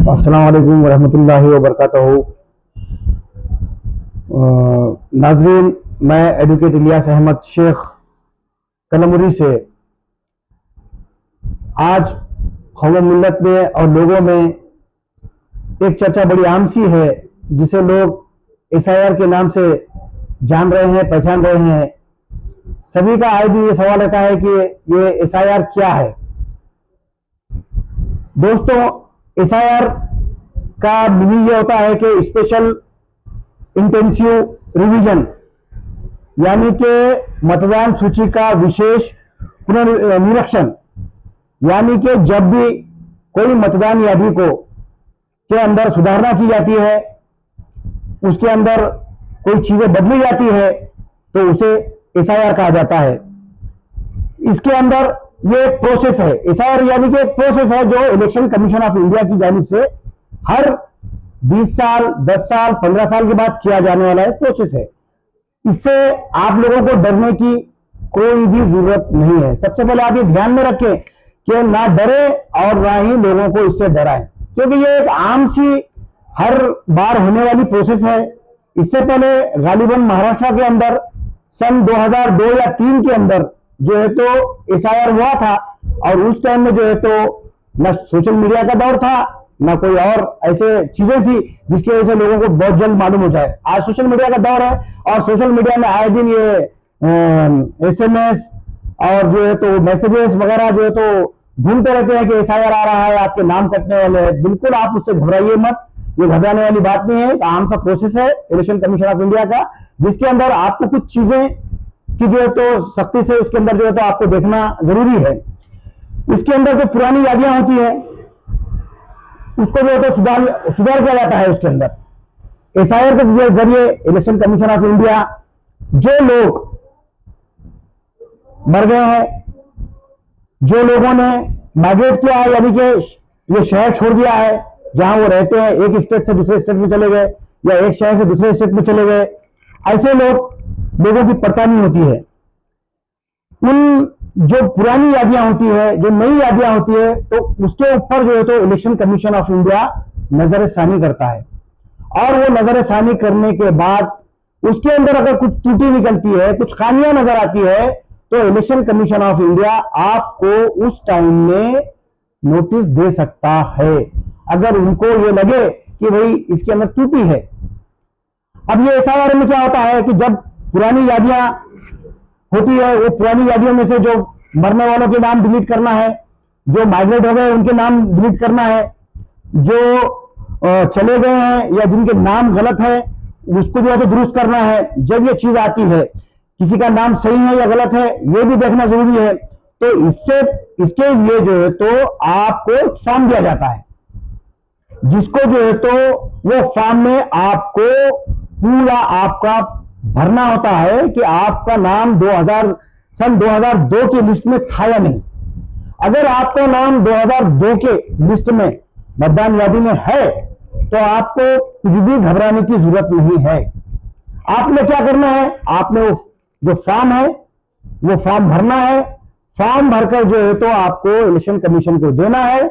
अस्सलाम वालेकुम वरहमतुल्लाहि वबरकातुहू। नाजरीन, मैं एडवोकेट इलियास अहमद शेख कलमुरी से आज कौम मिल्लत में और लोगों में एक चर्चा बड़ी आम सी है, जिसे लोग SIR के नाम से जान रहे हैं, पहचान रहे हैं। सभी का आए दिन ये सवाल रहता है कि ये SIR क्या है। दोस्तों, SIR का मीनिंग ये होता है कि स्पेशल इंटेंसिव रिवीजन, यानी कि मतदान सूची का विशेष पुनर्निरीक्षण। यानी कि जब भी कोई मतदान यादी को के अंदर सुधारना की जाती है, उसके अंदर कोई चीजें बदली जाती है, तो उसे SIR कहा जाता है। इसके अंदर ये एक प्रोसेस है। SIR यानी कि एक प्रोसेस है जो इलेक्शन कमीशन ऑफ इंडिया की जानिब से हर 20 साल, 10 साल, 15 साल के बाद किया जाने वाला एक प्रोसेस है। इससे आप लोगों को डरने की कोई भी जरूरत नहीं है। सबसे पहले आप ये ध्यान में रखें कि ना डरे और ना ही लोगों को इससे डराएं, क्योंकि ये एक आम सी हर बार होने वाली प्रोसेस है। इससे पहले गालिबन महाराष्ट्र के अंदर सन 2002 या 3 के अंदर जो है तो SIR हुआ था, और उस टाइम में जो है तो न सोशल मीडिया का दौर था, ना कोई और ऐसे चीजें थी जिसकी वजह से लोगों को बहुत जल्द मालूम हो जाए। आज सोशल मीडिया का दौर है, और सोशल मीडिया में आए दिन ये SMS और जो है तो मैसेजेस वगैरह जो है तो घूमते रहते हैं कि SIR आ रहा है, आपके नाम कटने वाले हैं। बिल्कुल आप उससे घबराइए मत, ये घबराने वाली बात नहीं है। एक आम सा प्रोसेस है इलेक्शन कमीशन ऑफ इंडिया का, जिसके अंदर आपको कुछ चीजें की जो है तो सख्ती से उसके अंदर जो है तो आपको देखना जरूरी है। इसके अंदर जो पुरानी यादियां होती है उसको जो है तो सुधार किया जाता है। उसके अंदर SIR के जरिए इलेक्शन कमीशन ऑफ इंडिया जो लोग मर गए हैं, जो लोगों ने माइग्रेट किया है, यानी कि ये शहर छोड़ दिया है जहां वो रहते हैं, एक स्टेट से दूसरे स्टेट में चले गए या एक शहर से दूसरे स्टेट में चले गए, ऐसे लोगों की पड़ताल होती है। उन जो पुरानी यादियां होती है, जो नई यादियां होती है, तो उसके ऊपर जो है तो इलेक्शन कमीशन ऑफ इंडिया नजरसानी करता है। और वो नजरसानी करने के बाद उसके अंदर अगर कुछ त्रुटि निकलती है, कुछ खामियां नजर आती है, तो इलेक्शन कमीशन ऑफ इंडिया आपको उस टाइम में नोटिस दे सकता है, अगर उनको ये लगे कि भाई इसके अंदर त्रुटि है। अब ये SIR में क्या होता है कि जब पुरानी यादियां होती है, वो पुरानी यादियों में से जो मरने वालों के नाम डिलीट करना है, जो माइग्रेट हो गए उनके नाम डिलीट करना है, जो चले गए हैं या जिनके नाम गलत है उसको जो है तो दुरुस्त करना है। जब ये चीज आती है, किसी का नाम सही है या गलत है, ये भी देखना जरूरी है। तो इसके लिए जो है तो आपको एक फॉर्म दिया जाता है, जिसको जो है तो वो फॉर्म में आपको पूरा आपका भरना होता है कि आपका नाम सन 2002 की लिस्ट में था या नहीं। अगर आपका नाम 2002 के लिस्ट में मतदान यादी में है, तो आपको कुछ भी घबराने की जरूरत नहीं है। आपने क्या करना है, आपने वो जो फॉर्म है वो फॉर्म भरना है। फॉर्म भरकर जो है तो आपको इलेक्शन कमीशन को देना है।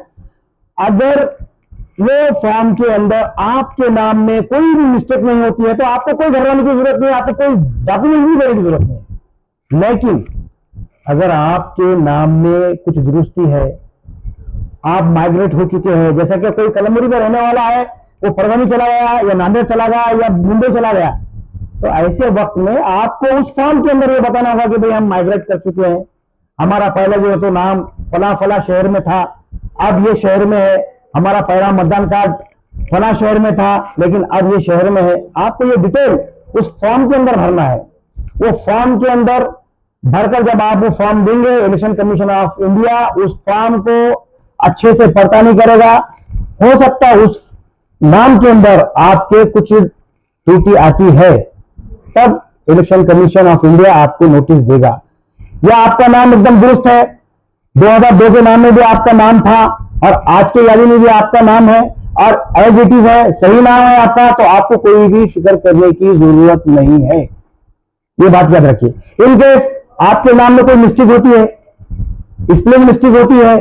अगर वो फॉर्म के अंदर आपके नाम में कोई भी मिस्टेक नहीं होती है, तो आपको कोई घबराने की जरूरत नहीं है, आपको कोई डॉक्यूमेंट भी देने की जरूरत नहीं है। लेकिन अगर आपके नाम में कुछ दुरुस्ती है, आप माइग्रेट हो चुके हैं, जैसा कि कोई कलमुरी पर रहने वाला है, वो परभनी चला गया या नांदेड़ चला गया या मुंबई चला गया, तो ऐसे वक्त में आपको उस फॉर्म के अंदर ये बताना होगा कि भाई हम माइग्रेट कर चुके हैं, हमारा पहला जो है तो नाम फला फला शहर में था, अब ये शहर में है, हमारा पहला मतदान कार्ड फला शहर में था लेकिन अब ये शहर में है। आपको ये डिटेल उस फॉर्म के अंदर भरना है। वो फॉर्म के अंदर भरकर जब आप वो फॉर्म देंगे, इलेक्शन कमीशन ऑफ इंडिया उस फॉर्म को अच्छे से पड़ताल करेगा। हो सकता है उस नाम के अंदर आपके कुछ त्रुटि आती है, तब इलेक्शन कमीशन ऑफ इंडिया आपको नोटिस देगा। या आपका नाम एकदम दुरुस्त है, 2002 के नाम में भी आपका नाम था और आज के यादी में भी आपका नाम है और एज इट इज है, सही नाम है आपका, तो आपको कोई भी फिक्र करने की जरूरत नहीं है। ये बात याद रखिए। इन केस आपके नाम में कोई मिस्टेक होती है, स्पेलिंग मिस्टेक होती है,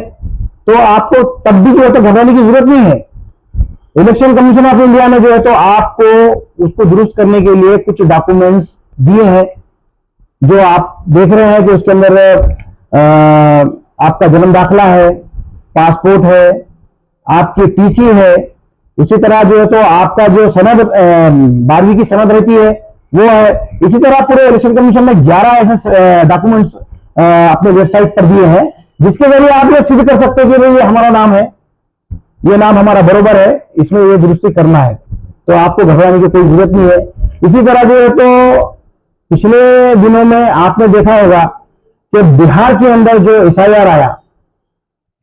तो आपको तब भी जो है तो घबराने की जरूरत नहीं है। इलेक्शन कमीशन ऑफ इंडिया ने जो है तो आपको उसको दुरुस्त करने के लिए कुछ डॉक्यूमेंट्स दिए हैं, जो आप देख रहे हैं कि उसके अंदर आपका जन्म दाखिला है, पासपोर्ट है, आपकी टीसी है, उसी तरह जो है तो आपका जो सनद 12वीं की सनद रहती है वो है। इसी तरह पूरे इलेक्शन कमीशन ने 11 ऐसे डॉक्यूमेंट्स अपने वेबसाइट पर दिए हैं, जिसके जरिए आप ये सिद्ध कर सकते हैं कि भाई ये हमारा नाम है, ये नाम हमारा बरोबर है, इसमें ये दुरुस्ती करना है, तो आपको घबराने की कोई जरूरत नहीं है। इसी तरह जो है तो पिछले दिनों में आपने देखा होगा कि बिहार के अंदर जो एसआईआर आया,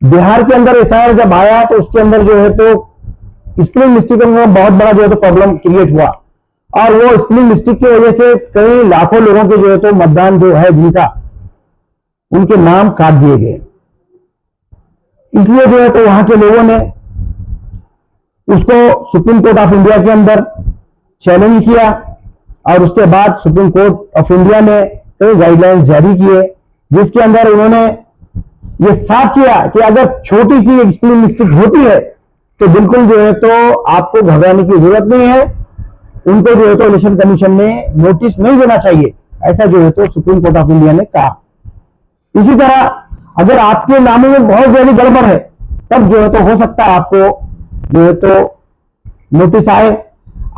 बिहार के अंदर एसआईआर जब आया तो उसके अंदर जो है तो स्पेलिंग मिस्टेक में बहुत बड़ा जो है तो प्रॉब्लम क्रिएट हुआ, और वो स्पेलिंग मिस्टेक की वजह से कई लाखों लोगों के जो है तो मतदान जो है जिनका, उनके नाम काट दिए गए। इसलिए जो है तो वहां के लोगों ने उसको सुप्रीम कोर्ट ऑफ इंडिया के अंदर चैलेंज किया, और उसके बाद सुप्रीम कोर्ट ऑफ इंडिया ने कई गाइडलाइंस जारी किए, जिसके अंदर उन्होंने ये साफ किया कि अगर छोटी सी एक स्पेलिंग मिस्टेक होती है तो बिल्कुल जो है तो आपको घबराने की जरूरत नहीं है, उनको जो है तो इलेक्शन कमीशन ने नोटिस नहीं देना चाहिए, ऐसा जो है तो सुप्रीम कोर्ट ऑफ इंडिया ने कहा। इसी तरह अगर आपके नामों में बहुत ज्यादा गड़बड़ है, तब जो है तो हो सकता है आपको जो है तो नोटिस आए।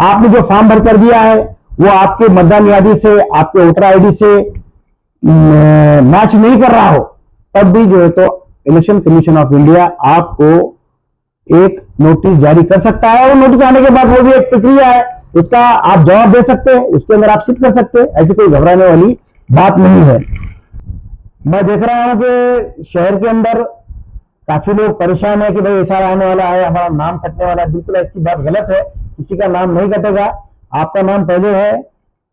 आपने जो फॉर्म भर कर दिया है वो आपके मतदान यादी से, आपके वोटर आईडी से मैच नहीं कर रहा हो, तब भी जो है तो इलेक्शन कमीशन ऑफ इंडिया आपको एक नोटिस जारी कर सकता है, और नोटिस आने के बाद वो भी एक प्रक्रिया है, उसका आप जवाब दे सकते हैं, उसके अंदर आप सिद्ध कर सकते हैं, ऐसी कोई घबराने वाली बात नहीं है। मैं देख रहा हूं कि शहर के अंदर काफी लोग परेशान है कि भाई ऐसा आने वाला है, हमारा नाम कटने वाला है। बिल्कुल ऐसी बात गलत है, किसी का नाम नहीं कटेगा। आपका नाम पहले है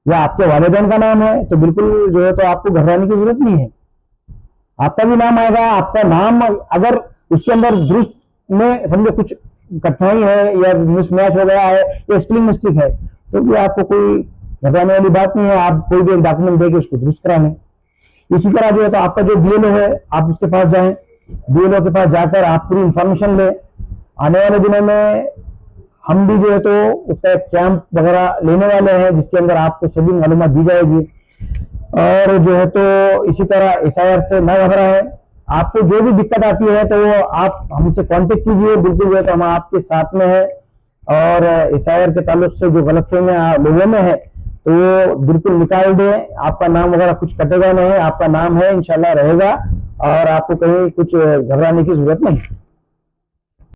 या आपके वालिदैन का नाम है तो बिल्कुल जो है तो आपको घबराने की जरूरत नहीं है, आपका भी नाम आएगा। आपका नाम अगर उसके अंदर दुरुस्त में समझो कुछ कठिनाई है या मिसमैच हो गया है या स्पेलिंग मिस्टेक है, तो भी आपको कोई घबराने वाली बात नहीं है, आप कोई भी एक डॉक्यूमेंट देके उसको दुरुस्त करा लें। इसी तरह जो है तो आपका जो बीएलओ है, आप उसके पास जाएं, बीएलओ के पास जाकर आप पूरी इंफॉर्मेशन लें। आने वाले दिनों में हम भी जो है तो उसका एक कैंप वगैरह लेने वाले हैं, जिसके अंदर आपको सभी मालूमात दी जाएगी। और जो है तो इसी तरह एसआईआर से न घबराएं, आपको जो भी दिक्कत आती है तो वो आप हमसे कांटेक्ट कीजिए, बिल्कुल जो है तो हम आपके साथ में है। और एसआईआर के ताल्लुक से जो गलतफहमियां लोगों में है तो वो बिल्कुल निकाल दें, आपका नाम वगैरह कुछ कटेगा नहीं, आपका नाम है इंशाल्लाह रहेगा, और आपको कहीं कुछ घबराने की जरूरत नहीं।